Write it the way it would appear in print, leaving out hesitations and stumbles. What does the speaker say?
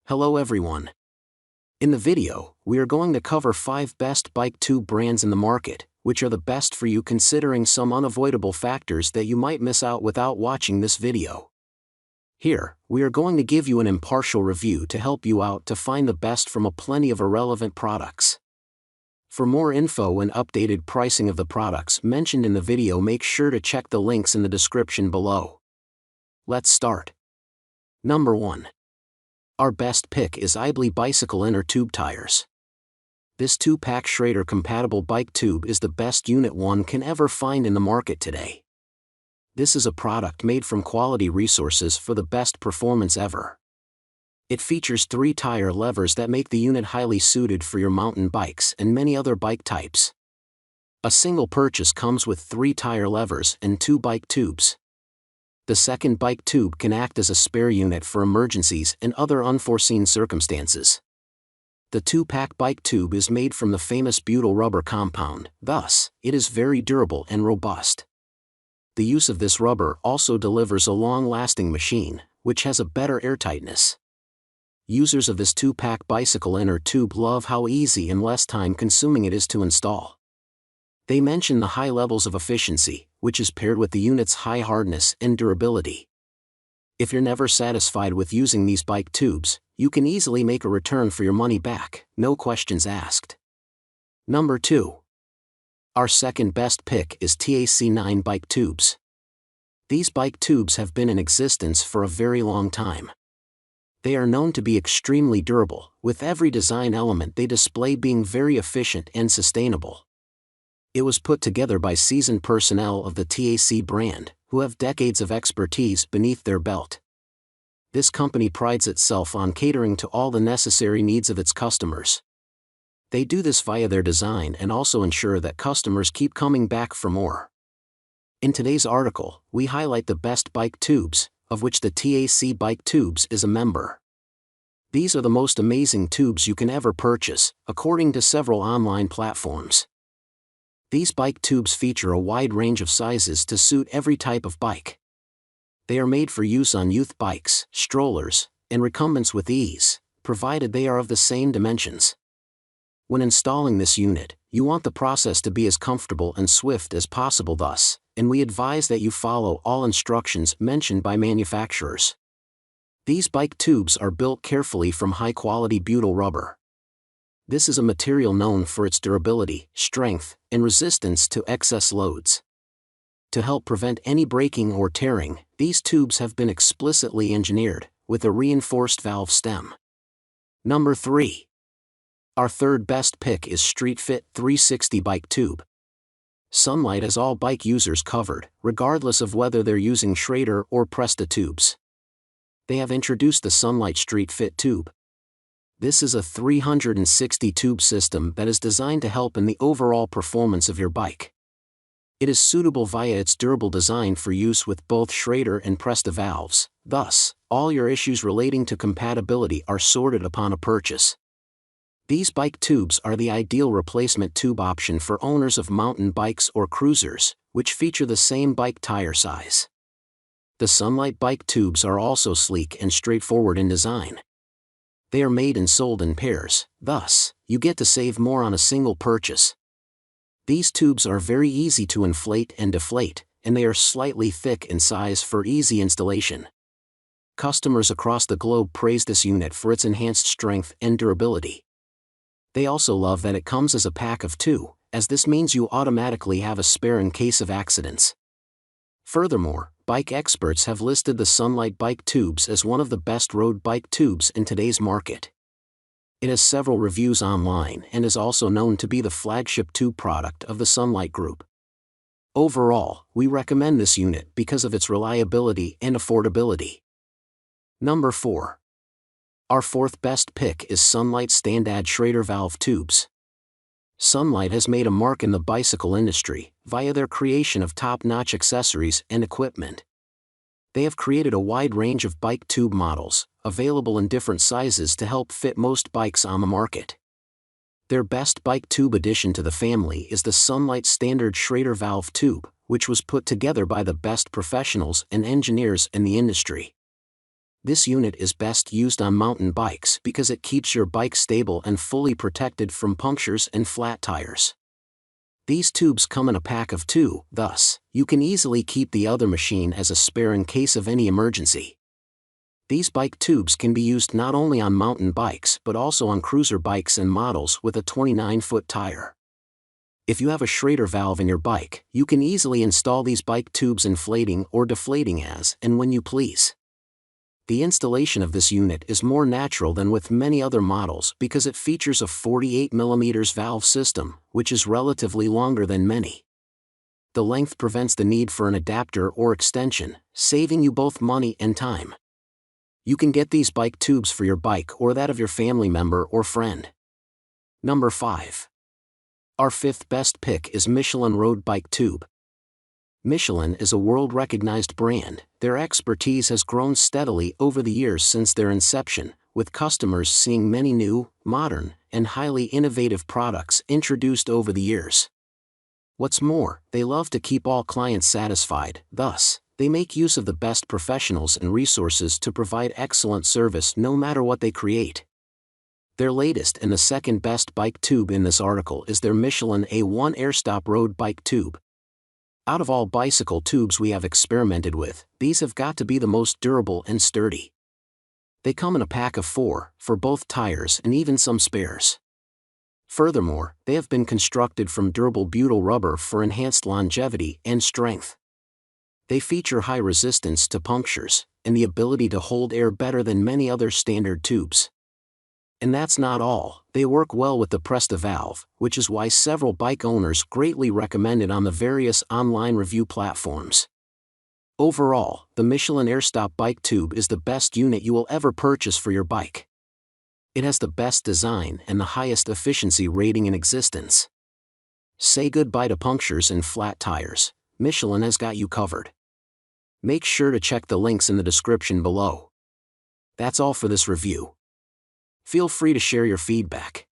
Hello everyone. In the video, we are going to cover 5 best bike tube brands in the market, which are the best for you considering some unavoidable factors that you might miss out without watching this video. Here, we are going to give you an impartial review to help you out to find the best from a plenty of irrelevant products. For more info and updated pricing of the products mentioned in the video, make sure to check the links in the description below. Let's start. Number 1. Our best pick is Ibely Bicycle Inner Tube Tires. This 2-pack Schrader compatible bike tube is the best unit one can ever find in the market today. This is a product made from quality resources for the best performance ever. It features 3 tire levers that make the unit highly suited for your mountain bikes and many other bike types. A single purchase comes with 3 tire levers and 2 bike tubes. The second bike tube can act as a spare unit for emergencies and other unforeseen circumstances. The 2-pack bike tube is made from the famous butyl rubber compound, thus, it is very durable and robust. The use of this rubber also delivers a long-lasting machine, which has a better airtightness. Users of this 2-pack bicycle inner tube love how easy and less time-consuming it is to install. They mention the high levels of efficiency, which is paired with the unit's high hardness and durability. If you're never satisfied with using these bike tubes, you can easily make a return for your money back, no questions asked. Number 2. Our second best pick is Techic 9 bike tubes. These bike tubes have been in existence for a very long time. They are known to be extremely durable, with every design element they display being very efficient and sustainable. It was put together by seasoned personnel of the Techic brand, who have decades of expertise beneath their belt. This company prides itself on catering to all the necessary needs of its customers. They do this via their design and also ensure that customers keep coming back for more. In today's article, we highlight the best bike tubes, of which the Techic bike tubes is a member. These are the most amazing tubes you can ever purchase, according to several online platforms. These bike tubes feature a wide range of sizes to suit every type of bike. They are made for use on youth bikes, strollers, and recumbents with ease, provided they are of the same dimensions. When installing this unit, you want the process to be as comfortable and swift as possible thus, and we advise that you follow all instructions mentioned by manufacturers. These bike tubes are built carefully from high-quality butyl rubber. This is a material known for its durability, strength, and resistance to excess loads. To help prevent any breaking or tearing, these tubes have been explicitly engineered, with a reinforced valve stem. Number 3. Our third best pick is Street Fit 360 bike tube. Sunlite has all bike users covered, regardless of whether they're using Schrader or Presta tubes. They have introduced the Sunlite Street Fit tube. This is a 360 tube system that is designed to help in the overall performance of your bike. It is suitable via its durable design for use with both Schrader and Presta valves, thus, all your issues relating to compatibility are sorted upon a purchase. These bike tubes are the ideal replacement tube option for owners of mountain bikes or cruisers, which feature the same bike tire size. The Sunlite bike tubes are also sleek and straightforward in design. They are made and sold in pairs, thus, you get to save more on a single purchase. These tubes are very easy to inflate and deflate, and they are slightly thick in size for easy installation. Customers across the globe praise this unit for its enhanced strength and durability. They also love that it comes as a pack of 2, as this means you automatically have a spare in case of accidents. Furthermore, bike experts have listed the Sunlite bike tubes as one of the best road bike tubes in today's market. It has several reviews online and is also known to be the flagship tube product of the Sunlite Group. Overall, we recommend this unit because of its reliability and affordability. Number 4. Our fourth best pick is Sunlite Standard Schrader valve tubes. Sunlite has made a mark in the bicycle industry via their creation of top-notch accessories and equipment. They have created a wide range of bike tube models, available in different sizes to help fit most bikes on the market. Their best bike tube addition to the family is the Sunlite Standard Schrader valve tube, which was put together by the best professionals and engineers in the industry. This unit is best used on mountain bikes because it keeps your bike stable and fully protected from punctures and flat tires. These tubes come in a pack of 2, thus, you can easily keep the other machine as a spare in case of any emergency. These bike tubes can be used not only on mountain bikes but also on cruiser bikes and models with a 29-foot tire. If you have a Schrader valve in your bike, you can easily install these bike tubes inflating or deflating as and when you please. The installation of this unit is more natural than with many other models because it features a 48mm valve system, which is relatively longer than many. The length prevents the need for an adapter or extension, saving you both money and time. You can get these bike tubes for your bike or that of your family member or friend. Number 5. Our 5th best pick is Michelin Road Bike Tube. Michelin is a world-recognized brand. Their expertise has grown steadily over the years since their inception, with customers seeing many new, modern, and highly innovative products introduced over the years. What's more, they love to keep all clients satisfied, thus, they make use of the best professionals and resources to provide excellent service no matter what they create. Their latest and the second best bike tube in this article is their Michelin A1 Airstop Road Bike Tube. Out of all bicycle tubes we have experimented with, these have got to be the most durable and sturdy. They come in a pack of 4, for both tires and even some spares. Furthermore, they have been constructed from durable butyl rubber for enhanced longevity and strength. They feature high resistance to punctures, and the ability to hold air better than many other standard tubes. And that's not all, they work well with the Presta valve, which is why several bike owners greatly recommend it on the various online review platforms. Overall, the Michelin Airstop Bike Tube is the best unit you will ever purchase for your bike. It has the best design and the highest efficiency rating in existence. Say goodbye to punctures and flat tires, Michelin has got you covered. Make sure to check the links in the description below. That's all for this review. Feel free to share your feedback.